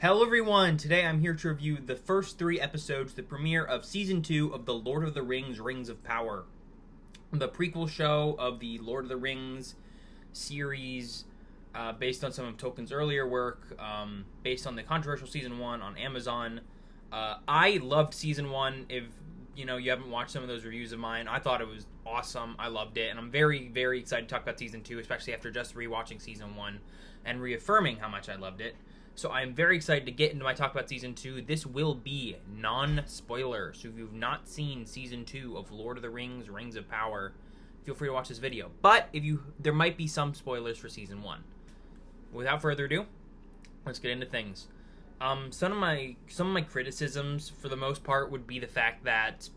Hello everyone! Today I'm here to review the first 3 episodes, the premiere of Season 2 of The Lord of the Rings, Rings of Power. The prequel show of the Lord of the Rings series, based on some of Tolkien's earlier work, based on the controversial Season 1 on Amazon. I loved Season 1. If you haven't watched some of those reviews of mine, I thought it was awesome. I loved it, and I'm very, very excited to talk about Season 2, especially after just rewatching Season 1 and reaffirming how much I loved it. So I'm very excited to get into my talk about Season 2. This will be non-spoiler, so if you've not seen Season 2 of Lord of the Rings, Rings of Power, feel free to watch this video. But there might be some spoilers for Season 1. Without further ado, let's get into things. Some of my criticisms, for the most part, would be the fact that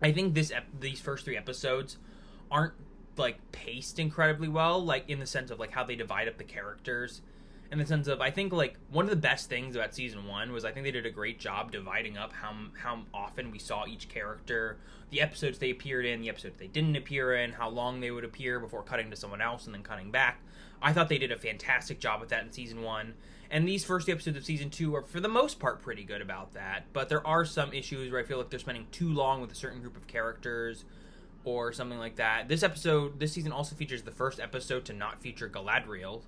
I think these first 3 episodes aren't, paced incredibly well, in the sense of, how they divide up the characters. In the sense of, I think, one of the best things about Season 1 was I think they did a great job dividing up how often we saw each character, the episodes they appeared in, the episodes they didn't appear in, how long they would appear before cutting to someone else and then cutting back. I thought they did a fantastic job with that in Season 1, and these first episodes of Season 2 are, for the most part, pretty good about that, but there are some issues where I feel like they're spending too long with a certain group of characters, or something like that. This season also features the first episode to not feature Galadriel,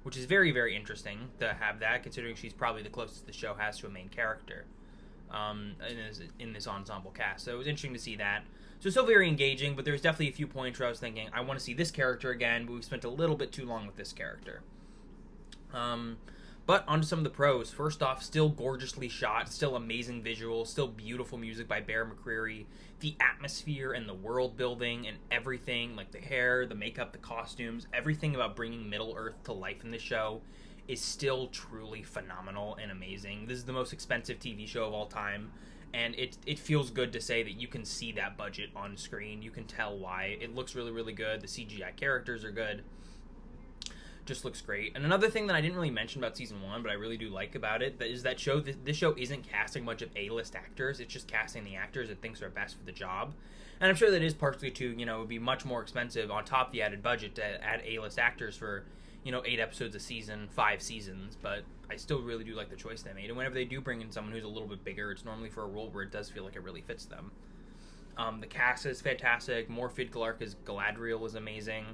which is very, very interesting to have that, considering she's probably the closest the show has to a main character in this ensemble cast. So it was interesting to see that. So it's still very engaging, but there's definitely a few points where I was thinking, I want to see this character again, but we've spent a little bit too long with this character. But on to some of the pros. First off, still gorgeously shot, still amazing visuals, still beautiful music by Bear McCreary. The atmosphere and the world building and everything, like the hair, the makeup, the costumes, everything about bringing Middle-earth to life in this show is still truly phenomenal and amazing. This is the most expensive TV show of all time, and it feels good to say that you can see that budget on screen. You can tell why. It looks really, really good. The CGI characters are good. Just looks great. And another thing that I didn't really mention about Season 1, but I really do like about it, is that this show isn't casting much of A-list actors. It's just casting the actors it thinks are best for the job. And I'm sure that is partially to, it would be much more expensive on top of the added budget to add A-list actors for, 8 episodes a season, 5 seasons. But I still really do like the choice they made. And whenever they do bring in someone who's a little bit bigger, it's normally for a role where it does feel like it really fits them. The cast is fantastic. Morfydd Glark as Galadriel is amazing.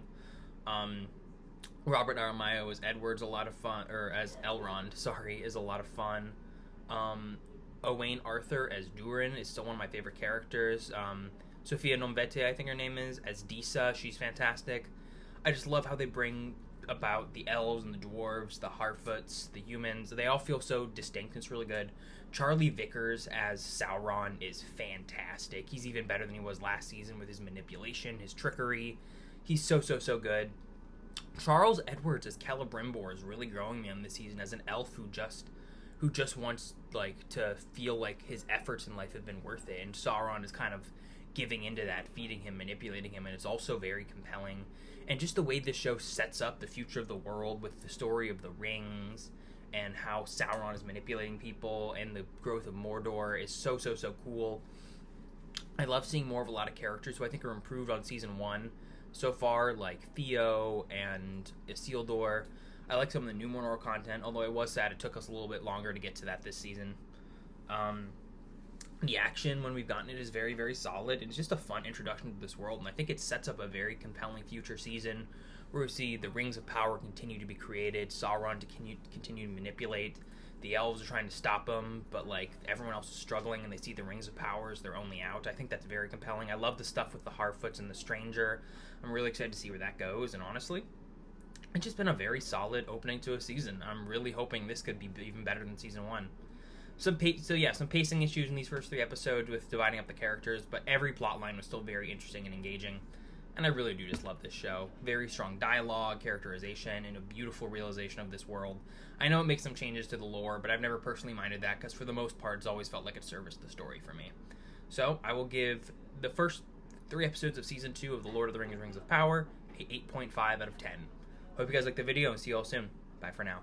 Robert Aramayo as Edward's a lot of fun, or as Elrond, is a lot of fun. Owain Arthur as Durin is still one of my favorite characters. Sophia Nomvete, I think her name is, as Disa, she's fantastic. I just love how they bring about the elves and the dwarves, the Harfoots, the humans. They all feel so distinct. It's really good. Charlie Vickers as Sauron is fantastic. He's even better than he was last season with his manipulation, his trickery. He's so good. Charles Edwards as Celebrimbor is really growing me on this season as an elf who just wants to feel like his efforts in life have been worth it, and Sauron is kind of giving into that, feeding him, manipulating him, and it's also very compelling. And just the way this show sets up the future of the world with the story of the rings and how Sauron is manipulating people and the growth of Mordor is so cool. I love seeing more of a lot of characters who I think are improved on Season 1 so far, like Theo and Isildur. I like some of the new Mordor content, although it was sad it took us a little bit longer to get to that this season. The action, when we've gotten it, is very, very solid. It's just a fun introduction to this world, and I think it sets up a very compelling future season where we see the Rings of Power continue to be created, Sauron to continue to manipulate. The elves are trying to stop him, but everyone else is struggling, and they see the Rings of Power as their only out. I think that's very compelling. I love the stuff with the Harfoots and the Stranger. I'm really excited to see where that goes, and honestly, it's just been a very solid opening to a season. I'm really hoping this could be even better than Season 1. Some pacing issues in these first 3 episodes with dividing up the characters, but every plot line was still very interesting and engaging. And I really do just love this show. Very strong dialogue, characterization, and a beautiful realization of this world. I know it makes some changes to the lore, but I've never personally minded that, because for the most part, it's always felt like it serviced the story for me. So, I will give the first 3 episodes of Season 2 of The Lord of the Rings, Rings of Power a 8.5 out of 10. Hope you guys liked the video, and see you all soon. Bye for now.